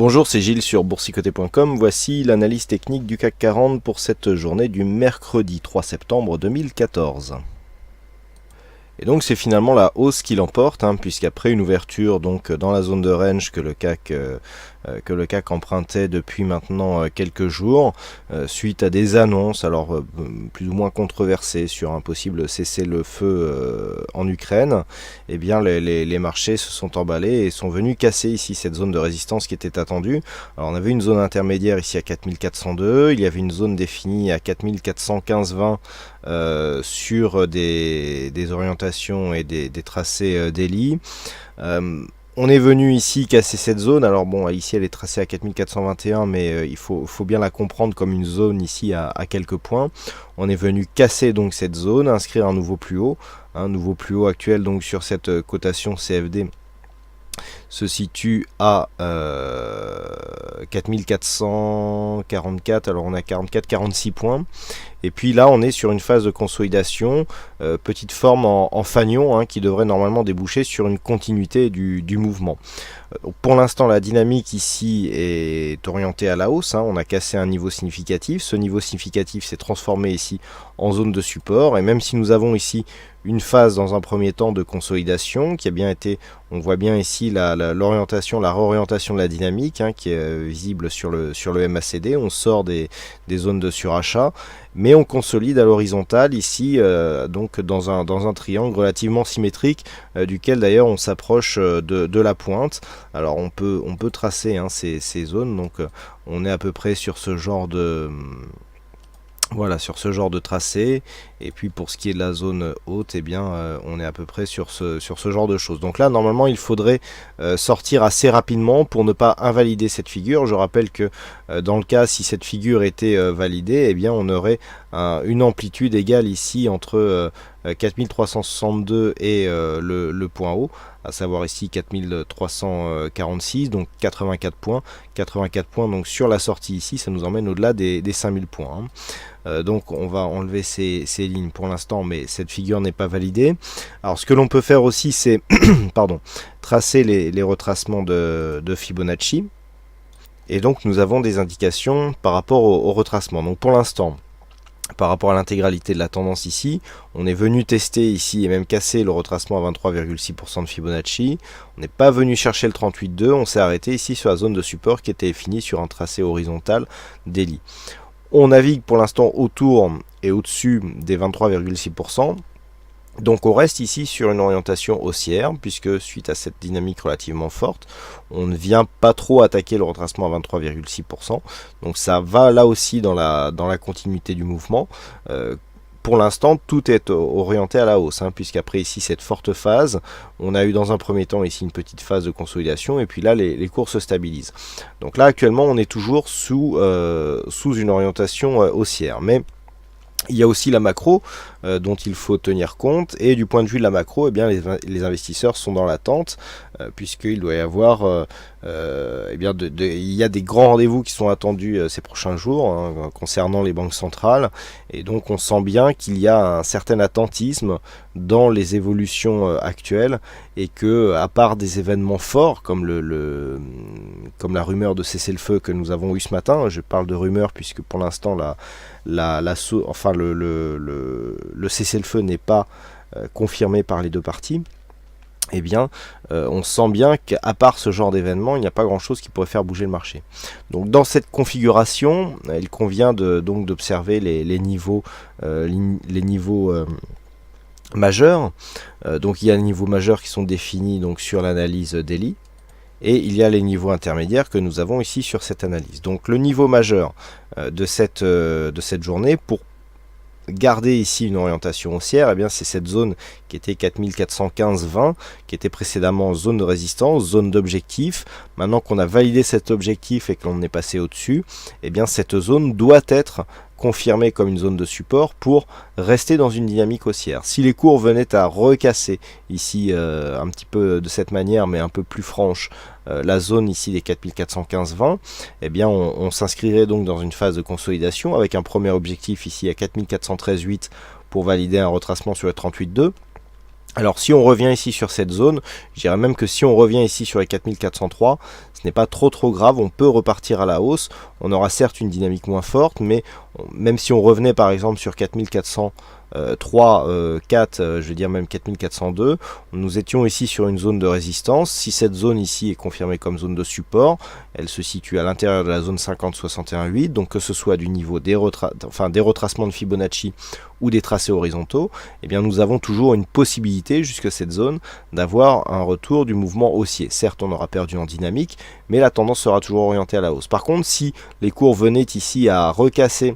Bonjour, c'est Gilles sur boursicoté.com. Voici l'analyse technique du CAC 40 pour cette journée du mercredi 3 septembre 2014. Et donc c'est finalement la hausse qui l'emporte, puisqu'après une ouverture donc dans la zone de range que le CAC empruntait depuis maintenant quelques jours, suite à des annonces, alors plus ou moins controversées sur un possible cessez-le-feu en Ukraine, eh bien les marchés se sont emballés et sont venus casser ici cette zone de résistance qui était attendue. Alors on avait une zone intermédiaire ici à 4402, il y avait une zone définie à 4415-20 sur des orientations et des tracés daily. On est venu ici casser cette zone. Alors bon, ici elle est tracée à 4421, mais il faut bien la comprendre comme une zone ici à quelques points. On est venu casser donc cette zone, inscrire un nouveau plus haut. Un nouveau plus haut actuel donc sur cette cotation CFD se situe à 4444, alors on a 44-46 points. Et puis là on est sur une phase de consolidation, petite forme en fanion qui devrait normalement déboucher sur une continuité du mouvement. Pour l'instant la dynamique ici est orientée à la hausse, on a cassé un niveau significatif, ce niveau significatif s'est transformé ici en zone de support, et même si nous avons ici une phase dans un premier temps de consolidation qui a bien été, on voit bien ici la réorientation de la dynamique qui est visible sur le MACD, on sort des zones de surachat, mais on consolide à l'horizontale ici, donc dans un triangle relativement symétrique, duquel d'ailleurs on s'approche de la pointe. Alors on peut tracer ces zones, donc on est à peu près sur ce genre de... Voilà, sur ce genre de tracé. Et puis pour ce qui est de la zone haute, eh bien on est à peu près sur ce genre de choses. Donc là normalement il faudrait sortir assez rapidement pour ne pas invalider cette figure. Je rappelle que dans le cas si cette figure était validée, eh bien on aurait une amplitude égale ici entre 4362 et le point haut, à savoir ici 4346, donc 84 points. 84 points donc sur la sortie ici, ça nous emmène au-delà des 5000 points. Donc on va enlever ces lignes pour l'instant, mais cette figure n'est pas validée. Alors ce que l'on peut faire aussi, c'est tracer les retracements de Fibonacci. Et donc nous avons des indications par rapport au retracement. Donc pour l'instant, par rapport à l'intégralité de la tendance ici, on est venu tester ici et même casser le retracement à 23,6% de Fibonacci. On n'est pas venu chercher le 38,2, on s'est arrêté ici sur la zone de support qui était définie sur un tracé horizontal daily. On navigue pour l'instant autour et au-dessus des 23,6%. Donc on reste ici sur une orientation haussière, puisque suite à cette dynamique relativement forte, on ne vient pas trop attaquer le retracement à 23,6%. Donc ça va là aussi dans la continuité du mouvement. Pour l'instant, tout est orienté à la hausse, puisqu'après ici cette forte phase, on a eu dans un premier temps ici une petite phase de consolidation, et puis là les cours se stabilisent. Donc là actuellement on est toujours sous une orientation haussière, mais il y a aussi la macro dont il faut tenir compte, et du point de vue de la macro, eh bien, les investisseurs sont dans l'attente, puisqu'il doit y avoir il y a des grands rendez-vous qui sont attendus ces prochains jours concernant les banques centrales, et donc on sent bien qu'il y a un certain attentisme dans les évolutions actuelles, et que à part des événements forts comme comme la rumeur de cessez-le-feu que nous avons eu ce matin, je parle de rumeur puisque pour l'instant le cessez-le-feu n'est pas confirmé par les deux parties, eh bien on sent bien qu'à part ce genre d'événement, il n'y a pas grand chose qui pourrait faire bouger le marché. Donc dans cette configuration, il convient donc d'observer les niveaux majeurs. Donc il y a les niveaux majeurs qui sont définis donc sur l'analyse daily, et il y a les niveaux intermédiaires que nous avons ici sur cette analyse. Donc le niveau majeur de cette journée, pour garder ici une orientation haussière, eh bien c'est cette zone qui était 4415-20, qui était précédemment zone de résistance, zone d'objectif. Maintenant qu'on a validé cet objectif et que l'on est passé au-dessus, eh bien cette zone doit être confirmée comme une zone de support pour rester dans une dynamique haussière. Si les cours venaient à recasser ici un petit peu de cette manière, mais un peu plus franche, la zone ici des 4415-20, eh bien on s'inscrirait donc dans une phase de consolidation avec un premier objectif ici à 4413,8 pour valider un retracement sur le 38,2. Alors si on revient ici sur cette zone, je dirais même que si on revient ici sur les 4403, ce n'est pas trop grave, on peut repartir à la hausse. On aura certes une dynamique moins forte, mais même si on revenait par exemple sur 4403, 4, je veux dire même 4402, nous étions ici sur une zone de résistance. Si cette zone ici est confirmée comme zone de support, elle se situe à l'intérieur de la zone 50-61-8, donc que ce soit du niveau des retracements de Fibonacci ou des tracés horizontaux, eh bien nous avons toujours une possibilité jusque cette zone d'avoir un retour du mouvement haussier. Certes, on aura perdu en dynamique, mais la tendance sera toujours orientée à la hausse. Par contre, si les cours venaient ici à recasser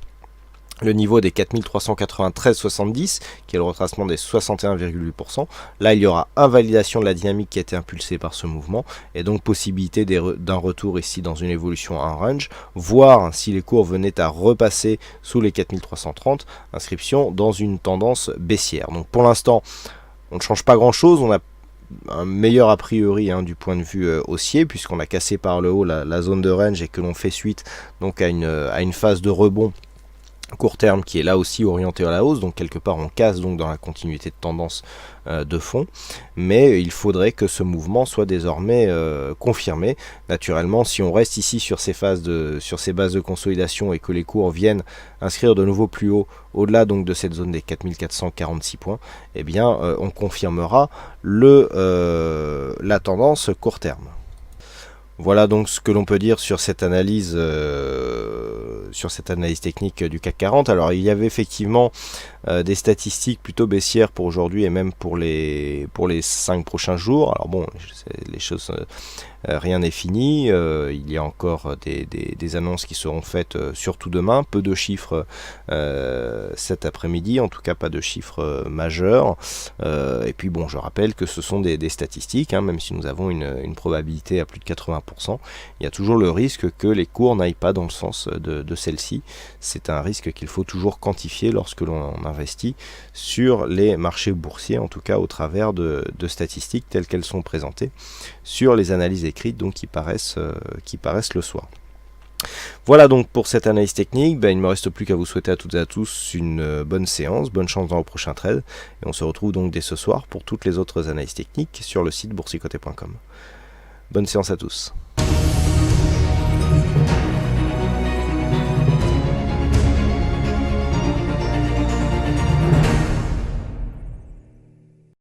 le niveau des 4393,70, qui est le retracement des 61,8%. Là, il y aura invalidation de la dynamique qui a été impulsée par ce mouvement, et donc possibilité d'un retour ici dans une évolution en range, voire si les cours venaient à repasser sous les 4330, inscription dans une tendance baissière. Donc pour l'instant, on ne change pas grand-chose, on a un meilleur a priori du point de vue haussier, puisqu'on a cassé par le haut la zone de range et que l'on fait suite donc à une phase de rebond court terme qui est là aussi orienté à la hausse, donc quelque part on casse donc dans la continuité de tendance de fond, mais il faudrait que ce mouvement soit désormais confirmé. Naturellement, si on reste ici sur ces bases de consolidation et que les cours viennent inscrire de nouveau plus haut, au-delà donc de cette zone des 4446 points, eh bien on confirmera la tendance court terme. Voilà donc ce que l'on peut dire sur cette analyse technique du CAC 40. Alors il y avait effectivement des statistiques plutôt baissières pour aujourd'hui et même pour les 5 prochains jours. Alors bon, les choses, rien n'est fini. Il y a encore des annonces qui seront faites surtout demain. Peu de chiffres cet après-midi, en tout cas pas de chiffres majeurs. Et puis bon, je rappelle que ce sont des statistiques, même si nous avons une probabilité à plus de 80%, il y a toujours le risque que les cours n'aillent pas dans le sens de celle-ci. C'est un risque qu'il faut toujours quantifier lorsque l'on investit sur les marchés boursiers, en tout cas au travers de statistiques telles qu'elles sont présentées sur les analyses écrites, donc qui paraissent le soir. Voilà donc pour cette analyse technique. Il ne me reste plus qu'à vous souhaiter à toutes et à tous une bonne séance, bonne chance dans vos prochains trades, et on se retrouve donc dès ce soir pour toutes les autres analyses techniques sur le site boursicoté.com. Bonne séance à tous.